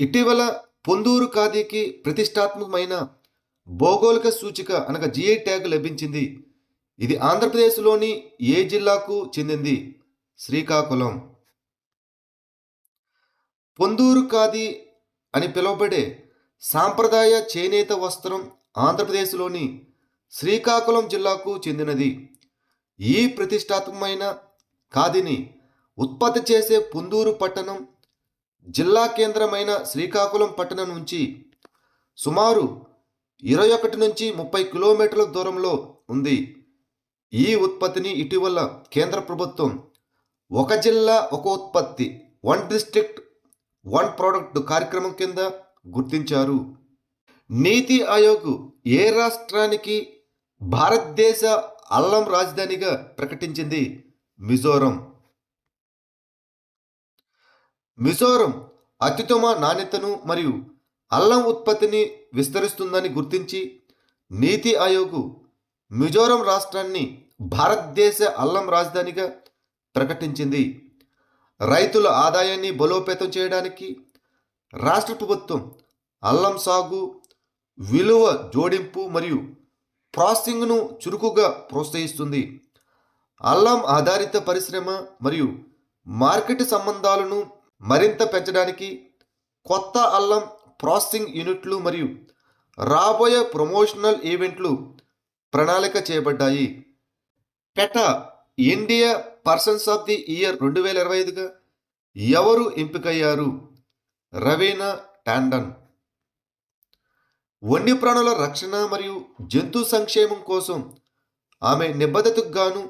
ఇటీవల పొందూరు ఖాదీకి ప్రతిష్టాత్మకమైన భౌగోళిక సూచిక అనగా జిఐ ట్యాగ్ లభించింది. ఇది ఆంధ్రప్రదేశ్‌లోని ఏ జిల్లాకు చెందింది? శ్రీకాకుళం. పొందూరు ఖాదీ అని పిలువబడే సాంప్రదాయ చేనేత వస్త్రం ఆంధ్రప్రదేశ్‌లోని శ్రీకాకుళం జిల్లాకు చెందినది. ఈ ప్రతిష్టాత్మకమైన ఖాదీని ఉత్పత్తి చేసే పొందూరు పట్టణం జిల్లా కేంద్రమైన శ్రీకాకుళం పట్టణం నుంచి సుమారు 21 నుంచి 30 కిలోమీటర్ల దూరంలో ఉంది. ఈ ఉత్పత్తిని ఇటీవల కేంద్ర ప్రభుత్వం ఒక జిల్లా ఒక ఉత్పత్తి, వన్ డిస్ట్రిక్ట్ వన్ ప్రోడక్ట్ కార్యక్రమం కింద గుర్తించారు. నీతి ఆయోగ్ ఏ రాష్ట్రానికి భారతదేశ అల్లం రాజధానిగా ప్రకటించింది? మిజోరం. మిజోరం అత్యుత్తమ నాణ్యతను మరియు అల్లం ఉత్పత్తిని విస్తరిస్తుందని గుర్తించి నీతి ఆయోగ్ మిజోరం రాష్ట్రాన్ని భారతదేశ అల్లం రాజధానిగా ప్రకటించింది. రైతుల ఆదాయాన్ని బలోపేతం చేయడానికి రాష్ట్ర ప్రభుత్వం అల్లం సాగు, విలువ జోడింపు మరియు ప్రాసెసింగ్ను చురుకుగా ప్రోత్సహిస్తుంది. అల్లం ఆధారిత పరిశ్రమ మరియు మార్కెట్ సంబంధాలను మరింత పెంచడానికి కొత్త అల్లం ప్రాసెసింగ్ యూనిట్లు మరియు రాబోయే ప్రమోషనల్ ఈవెంట్లు ప్రణాళిక చేయబడ్డాయి. PETA India persons of the year 2025గా ఎవరు ఎంపికయ్యారు? రవీనా టాండన్. వన్యప్రాణుల రక్షణ మరియు జంతు సంక్షేమం కోసం ఆమె నిబద్ధతకు గాను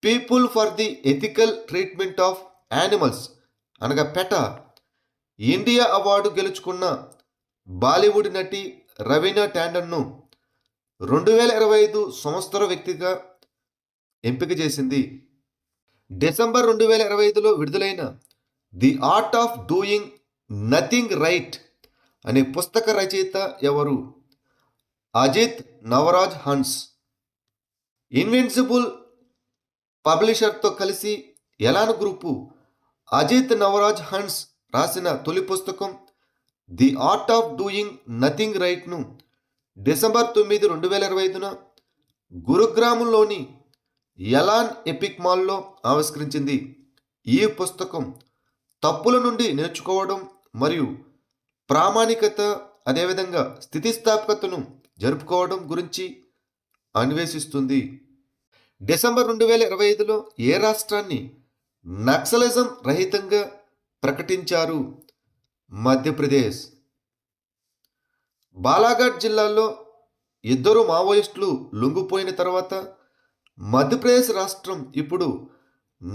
people for the ethical treatment of animals అనగా పెటా ఇండియా అవార్డు గెలుచుకున్న బాలీవుడ్ నటి రవీనా టాండన్ను 2025 సంవత్సర వ్యక్తిగా ఎంపిక చేసింది. డిసెంబర్ 2025లో విడుదలైన the art of doing nothing right అనే పుస్తక రచయిత ఎవరు? అజిత్ నవరాజ్ హన్స్. ఇన్విన్సిబుల్ పబ్లిషర్తో కలిసి ఎలాన్ గ్రూపు అజిత్ నవరాజ్ హన్స్ రాసిన తొలి పుస్తకం the art of doing nothing రైట్ను డిసెంబర్ 9, 2025న గురుగ్రామంలోని ఎలాన్ ఎపిక్ మాల్లో ఆవిష్కరించింది. ఈ పుస్తకం తప్పుల నుండి నేర్చుకోవడం మరియు ప్రామాణికత, అదేవిధంగా స్థితిస్థాపకతను జరుపుకోవడం గురించి అన్వేషిస్తుంది. డిసెంబర్ 2025లో ఏ రాష్ట్రాన్ని నక్సలిజం రహితంగా ప్రకటించారు? మధ్యప్రదేశ్. బాలాఘాట్ జిల్లాలో 2 మావోయిస్టులు లొంగిపోయిన తర్వాత మధ్యప్రదేశ్ రాష్ట్రం ఇప్పుడు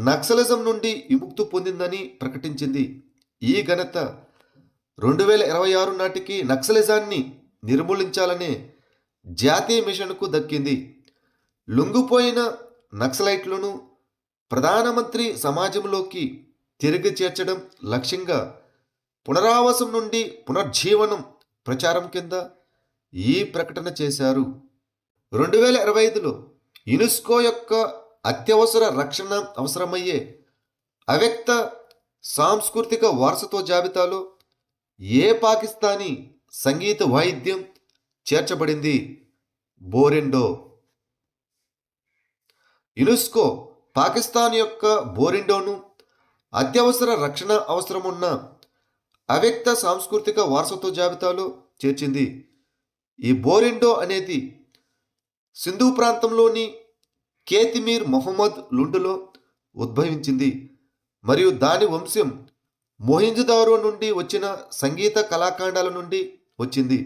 నక్సలిజం నుండి విముక్తి పొందిందని ప్రకటించింది. ఈ ఘనత 2026 నాటికి నక్సలిజాన్ని నిర్మూలించాలనే జాతీయ మిషన్కు దక్కింది. లొంగిపోయిన నక్సలైట్లను ప్రధానమంత్రి సమాజంలోకి తిరిగి చేర్చడం లక్ష్యంగా పునరావాసం నుండి పునర్జీవనం ప్రచారం కింద ఈ ప్రకటన చేశారు. 2025లో యునెస్కో యొక్క అత్యవసర రక్షణ అవసరమయ్యే అవ్యక్త సాంస్కృతిక వారసత్వ జాబితాలో ఏ పాకిస్తానీ సంగీత వాయిద్యం చేర్చబడింది? బోరిండో. యునెస్కో పాకిస్తాన్ యొక్క బోరిండోను అత్యవసర రక్షణ అవసరమున్న అవ్యక్త సాంస్కృతిక వారసత్వ జాబితాలో చేర్చింది. ఈ బోరిండో అనేది సింధు ప్రాంతంలోని కేతిమీర్ మొహమ్మద్ లుండులో ఉద్భవించింది మరియు దాని వంశం మొహింజదారో నుండి వచ్చిన సంగీత కళాఖండాల నుండి వచ్చింది.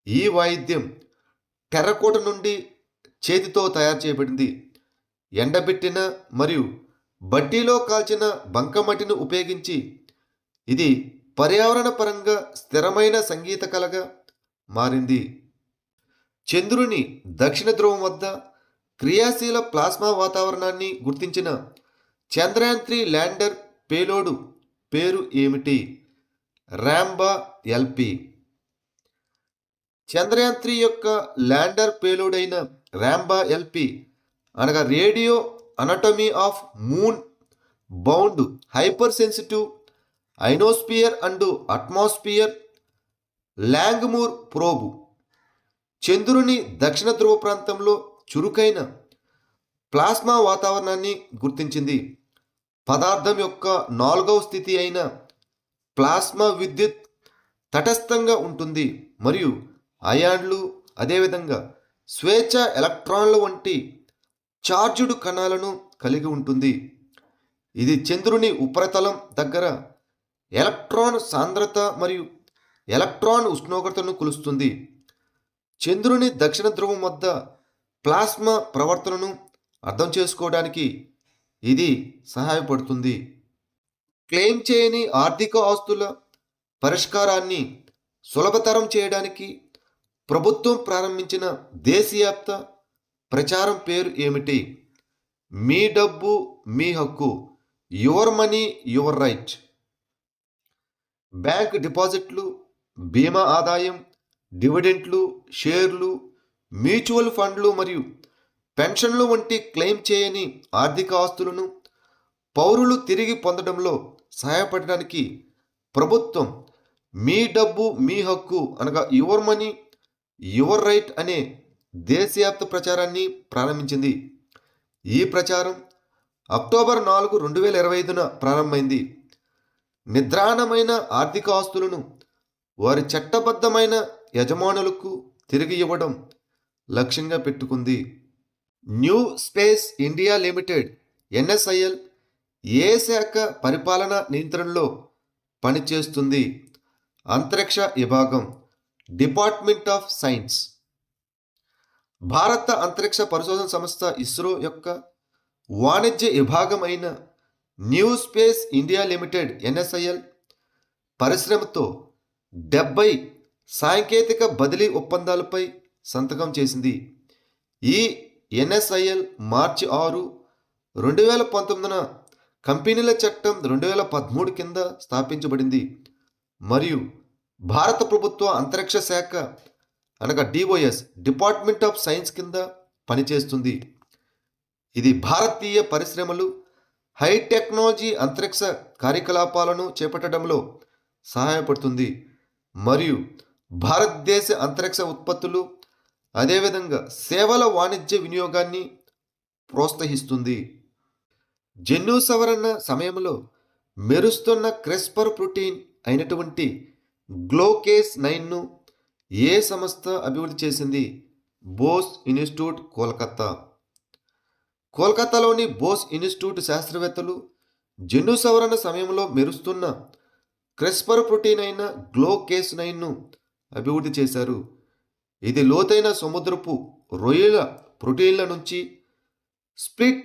ఈ వాయిద్యం టెర్రకోట నుండి చేతితో తయారు చేయబడింది. ఎండబెట్టిన మరియు బట్టీలో కాల్చిన బంకమట్టిని ఉపయోగించి ఇది పర్యావరణ పరంగా స్థిరమైన సంగీత కళగా మారింది. చంద్రుని దక్షిణ ధ్రువం వద్ద క్రియాశీల ప్లాస్మా వాతావరణాన్ని గుర్తించిన చంద్రయాన్-3 ల్యాండర్ పేలోడు పేరు ఏమిటి? రాంబా ఎల్పి. చంద్రయాన్-3 యొక్క ల్యాండర్ పేలోడ్ అయిన రాంబా ఎల్పి అనగా radio anatomy of moon bound hyper sensitive ionosphere and atmosphere Langmuir probe చంద్రుని దక్షిణ ధ్రువ ప్రాంతంలో చురుకైన ప్లాస్మా వాతావరణాన్ని గుర్తించింది. పదార్థం యొక్క 4వ స్థితి అయిన ప్లాస్మా విద్యుత్ తటస్థంగా ఉంటుంది మరియు అయాన్లు అదేవిధంగా స్వేచ్ఛ ఎలక్ట్రాన్ల వంటి చార్జ్డ్ కణాలను కలిగి ఉంటుంది. ఇది చంద్రుని ఉపరితలం దగ్గర ఎలక్ట్రాన్ సాంద్రత మరియు ఎలక్ట్రాన్ ఉష్ణోగ్రతను కొలుస్తుంది. చంద్రుని దక్షిణ ధ్రువం వద్ద ప్లాస్మా ప్రవర్తనను అర్థం చేసుకోవడానికి ఇది సహాయపడుతుంది. క్లెయిమ్ చేయని ఆర్థిక ఆస్తుల పరిష్కారాన్ని సులభతరం చేయడానికి ప్రభుత్వం ప్రారంభించిన దేశవ్యాప్త ప్రచారం పేరు ఏమిటి? మీ డబ్బు మీ హక్కు, your money your right. Bank డిపాజిట్లు, బీమా ఆదాయం, డివిడెంట్లు, షేర్లు, మ్యూచువల్ ఫండ్లు మరియు పెన్షన్లు వంటి క్లెయిమ్ చేయని ఆర్థిక ఆస్తులను పౌరులు తిరిగి పొందడంలో సహాయపడడానికి ప్రభుత్వం మీ డబ్బు మీ హక్కు అనగా యువర్ మనీ యువర్ రైట్ అనే దేశవ్యాప్త ప్రచారాన్ని ప్రారంభించింది. ఈ ప్రచారం అక్టోబర్ 4, 2025న ప్రారంభమైంది. నిద్రాణమైన ఆర్థిక ఆస్తులను వారి చట్టబద్ధమైన యజమానులకు తిరిగి ఇవ్వడం లక్ష్యంగా పెట్టుకుంది. New space India limited NSIL ఏ శాఖ పరిపాలన నియంత్రణలో పనిచేస్తుంది? అంతరిక్ష విభాగం, డిపార్ట్మెంట్ ఆఫ్ సైన్స్. భారత అంతరిక్ష పరిశోధన సంస్థ ఇస్రో యొక్క వాణిజ్య విభాగం అయిన new space India limited NSIL పరిశ్రమతో 70 సాంకేతిక బదిలీ ఒప్పందాలపై సంతకం చేసింది. ఈ NSIL మార్చి 6, 2019న కంపెనీల చట్టం 2013 కింద స్థాపించబడింది మరియు భారత ప్రభుత్వ అంతరిక్ష శాఖ అనగా DOS డిపార్ట్మెంట్ ఆఫ్ సైన్స్ కింద పనిచేస్తుంది. ఇది భారతీయ పరిశ్రమలు హై టెక్నాలజీ అంతరిక్ష కార్యకలాపాలను చేపట్టడంలో సహాయపడుతుంది మరియు భారతదేశ అంతరిక్ష ఉత్పత్తులు అదేవిధంగా సేవల వాణిజ్య వినియోగాన్ని ప్రోత్సహిస్తుంది. జన్యు సవరణ సమయంలో మెరుస్తున్న క్రిస్పర్ ప్రోటీన్ అయినటువంటి గ్లోకేస్-9ను ఏ సంస్థ అభివృద్ధి చేసింది? బోస్ ఇన్స్టిట్యూట్, కోల్కతా. కోల్కతాలోని బోస్ ఇన్స్టిట్యూట్ శాస్త్రవేత్తలు జన్యు సవరణ సమయంలో మెరుస్తున్న క్రిస్పర్ ప్రోటీన్ అయిన గ్లోకేస్-9ను అభివృద్ధి చేశారు. ఇది లోతైన సముద్రపు రొయ్యల ప్రోటీన్ల నుంచి స్ప్లిట్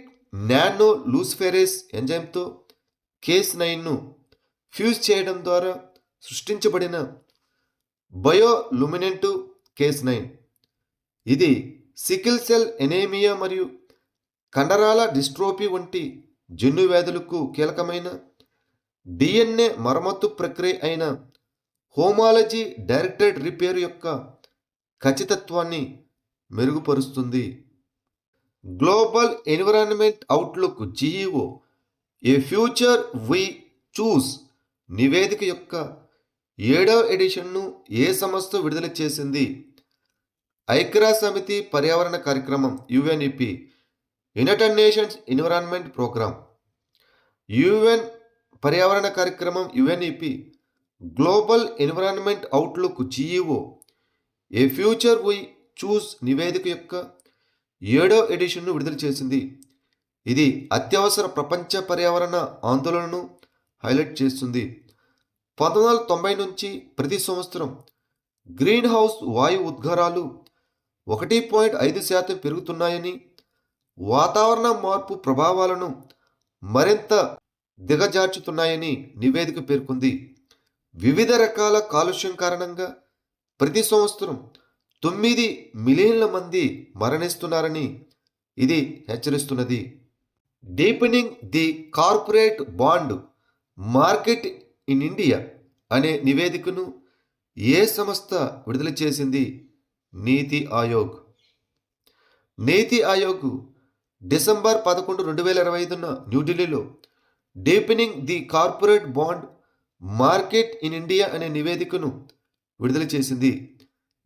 నానో లూసిఫెరేస్ ఎంజైమ్తో కేస్-9ను ఫ్యూజ్ చేయడం ద్వారా సృష్టించబడిన బయోలుమినెంట్ కేస్-9. ఇది సికిల్ సెల్ ఎనీమియా మరియు కండరాల డిస్ట్రోఫీ వంటి జన్యు వ్యాధులకు కీలకమైన DNA మరమ్మతు ప్రక్రియ అయిన హోమాలజీ డైరెక్టెడ్ రిపేర్ యొక్క ఖచ్చితత్వాన్ని మెరుగుపరుస్తుంది. Global environment outlook GEO a future we choose నివేదిక యొక్క 7వ ఎడిషన్ను ఏ సంస్థ విడుదల చేసింది? ఐక్యరాజ్య సమితి పర్యావరణ కార్యక్రమం UNEP, united nations environment programme. UN పర్యావరణ కార్యక్రమం UNEP global environment outlook GEO a future we choose నివేదిక యొక్క 7వ ఎడిషన్ను విడుదల చేసింది. ఇది అత్యవసర ప్రపంచ పర్యావరణ ఆందోళనను హైలైట్ చేస్తుంది. 1990 నుంచి ప్రతి సంవత్సరం గ్రీన్ హౌస్ వాయు ఉద్గారాలు 1.5% పెరుగుతున్నాయని, వాతావరణ మార్పు ప్రభావాలను మరింత దిగజార్చుతున్నాయని నివేదిక పేర్కొంది. వివిధ రకాల కాలుష్యం కారణంగా ప్రతి సంవత్సరం 9 మిలియన్ల మంది మరణిస్తున్నారని ఇది హెచ్చరిస్తున్నది. Deepening the corporate bond market in India అనే నివేదికను ఏ సంస్థ విడుదల చేసింది? నీతి ఆయోగ్. నీతి ఆయోగ్ డిసెంబర్ 11, 2025న న్యూఢిల్లీలో deepening the corporate bond market in India అనే నివేదికను విడుదల చేసింది.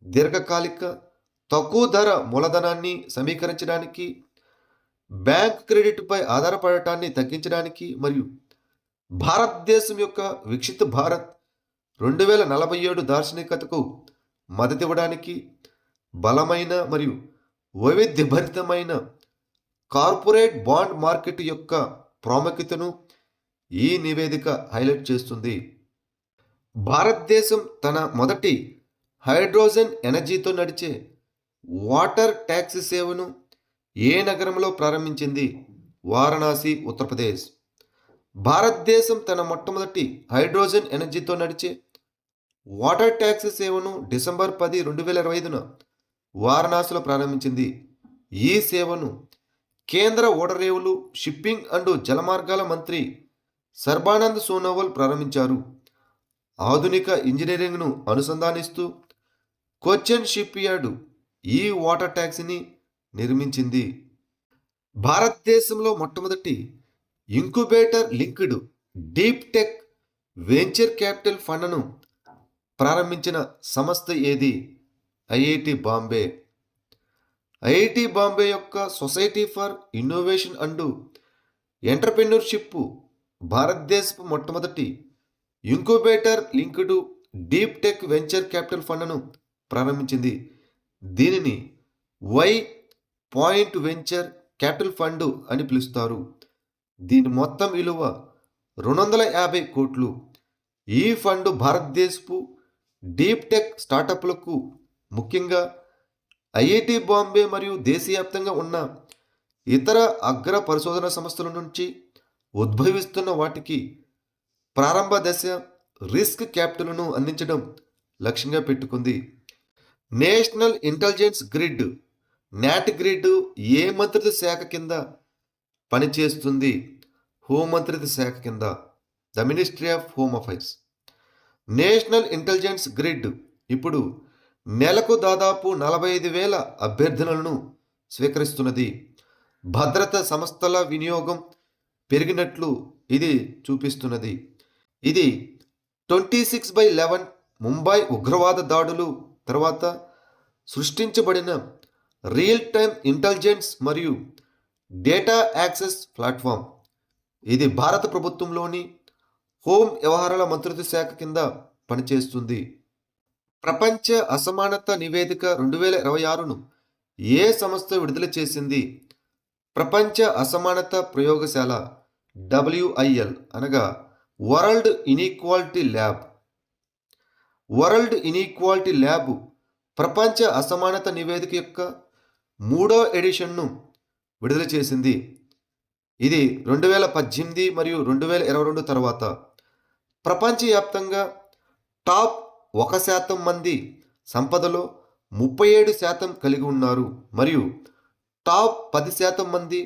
దీర్ఘకాలిక తక్కువ ధర మూలధనాన్ని సమీకరించడానికి, బ్యాంక్ క్రెడిట్పై ఆధారపడటాన్ని తగ్గించడానికి మరియు భారతదేశం యొక్క వికసిత భారత్ 2047 దార్శనికతకు మద్దతివ్వడానికి బలమైన మరియు వైవిధ్యభరితమైన కార్పొరేట్ బాండ్ మార్కెట్ యొక్క ప్రాముఖ్యతను ఈ నివేదిక హైలైట్ చేస్తుంది. భారతదేశం తన మొదటి హైడ్రోజన్ ఎనర్జీతో నడిచే వాటర్ ట్యాక్సీ సేవను ఏ నగరంలో ప్రారంభించింది? వారణాసి, ఉత్తరప్రదేశ్. భారతదేశం తన మొట్టమొదటి హైడ్రోజన్ ఎనర్జీతో నడిచే వాటర్ ట్యాక్సీ సేవను డిసెంబర్ 10, 2025న వారణాసిలో ప్రారంభించింది. ఈ సేవను కేంద్ర ఓడరేవులు, షిప్పింగ్ అండ్ జలమార్గాల మంత్రి సర్బానంద్ సోనోవాల్ ప్రారంభించారు. ఆధునిక ఇంజనీరింగ్ను అనుసంధానిస్తూ కొచ్చిన్ షిప్ యార్డ్ ఈ వాటర్ ట్యాక్సీని నిర్మించింది. భారతదేశంలో మొట్టమొదటి incubator linked deep tech venture capital ఫండ్ను ప్రారంభించిన సంస్థ ఏది? ఐఐటి బాంబే. ఐఐటి బాంబే యొక్క society for innovation and entrepreneurship భారతదేశపు మొట్టమొదటి incubator linked deep tech venture capital ఫండ్ను ప్రారంభించింది. దీనిని పాయింట్ వెంచర్ క్యాపిటల్ ఫండ్ అని పిలుస్తారు. దీని మొత్తం విలువ 250 కోట్లు. ఈ ఫండ్ భారతదేశపు డీప్ టెక్ స్టార్టప్లకు, ముఖ్యంగా ఐఐటి బాంబే మరియు దేశవ్యాప్తంగా ఉన్న ఇతర అగ్ర పరిశోధన సంస్థల నుంచి ఉద్భవిస్తున్న వాటికి ప్రారంభ దశ రిస్క్ క్యాపిటల్ను అందించడం లక్ష్యంగా పెట్టుకుంది. National intelligence grid NATGRID ఏ మంత్రిత్వ శాఖ కింద పనిచేస్తుంది? హోంమంత్రిత్వ శాఖ కింద, the ministry of home affairs. National intelligence grid ఇప్పుడు నెలకు దాదాపు 45,000 అభ్యర్థనలను స్వీకరిస్తున్నది. భద్రతా సంస్థల వినియోగం పెరిగినట్లు ఇది చూపిస్తున్నది. ఇది 26/11 ముంబై ఉగ్రవాద దాడులు తర్వాత సృష్టించబడిన రియల్ టైమ్ ఇంటెలిజెన్స్ మరియు డేటా యాక్సెస్ ప్లాట్ఫామ్. ఇది భారత ప్రభుత్వంలోని హోం వ్యవహారాల మంత్రిత్వ శాఖ కింద పనిచేస్తుంది. ప్రపంచ అసమానత నివేదిక 2026ను ఏ సంస్థ విడుదల చేసింది? ప్రపంచ అసమానత ప్రయోగశాల, WIL అనగా world inequality lab. World inequality lab ప్రపంచ అసమానత నివేదిక యొక్క 3వ ఎడిషన్ను విడుదల చేసింది. ఇది 2018 మరియు 2022 తర్వాత ప్రపంచవ్యాప్తంగా టాప్ 1% మంది సంపదలో 37% కలిగి ఉన్నారు మరియు టాప్ 10% మంది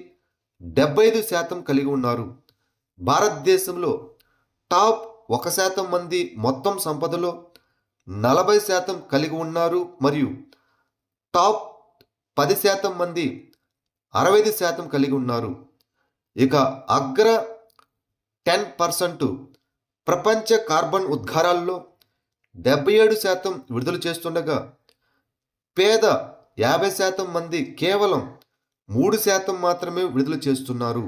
75% కలిగి ఉన్నారు. భారతదేశంలో టాప్ 1% మంది మొత్తం సంపదలో 40% కలిగి ఉన్నారు మరియు టాప్ 10% మంది 65% కలిగి ఉన్నారు. ఇక అగ్ర 10% ప్రపంచ కార్బన్ ఉద్గారాల్లో 77% విడుదల చేస్తుండగా పేద 50% మంది కేవలం 3% మాత్రమే విడుదల చేస్తున్నారు.